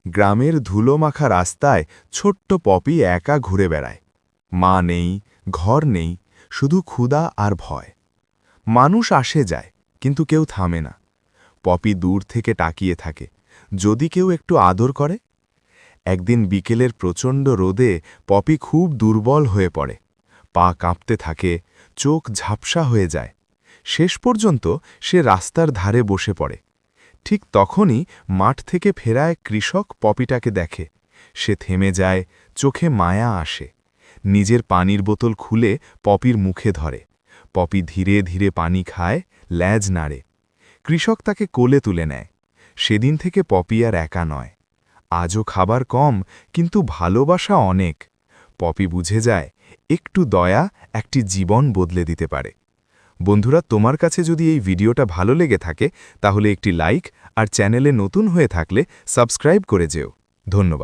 গ্রামের ধুলোমাখা রাস্তায় ছোট্ট পপি একা ঘুরে বেড়ায়। মা নেই, ঘর নেই, শুধু ক্ষুধা আর ভয়। মানুষ আসে যায়, কিন্তু কেউ থামে না। পপি দূর থেকে তাকিয়ে থাকে, যদি কেউ একটু আদর করে। একদিন বিকেলের প্রচণ্ড রোদে পপি খুব দুর্বল হয়ে পড়ে। পা কাঁপতে থাকে, চোখ ঝাপসা হয়ে যায়। শেষ পর্যন্ত সে রাস্তার ধারে বসে পড়ে। ঠিক তখনই মাঠ থেকে ফেরা এক কৃষক পপিটাকে দেখে। সে থেমে যায়, চোখে মায়া আসে। নিজের পানির বোতল খুলে পপির মুখে ধরে। পপি ধীরে ধীরে পানি খায়, ল্যাজ নাড়ে। কৃষক তাকে কোলে তুলে নেয়। সেদিন থেকে পপি আর একা নয়। আজও খাবার কম, কিন্তু ভালোবাসা অনেক। পপি বুঝে যায়, একটু দয়া একটি জীবন বদলে দিতে পারে। বন্ধুরা, তোমার কাছে যদি এই ভিডিওটা ভালো লেগে থাকে তাহলে একটি লাইক আর চ্যানেলে নতুন হয়ে থাকলে সাবস্ক্রাইব করে যেও। ধন্যবাদ।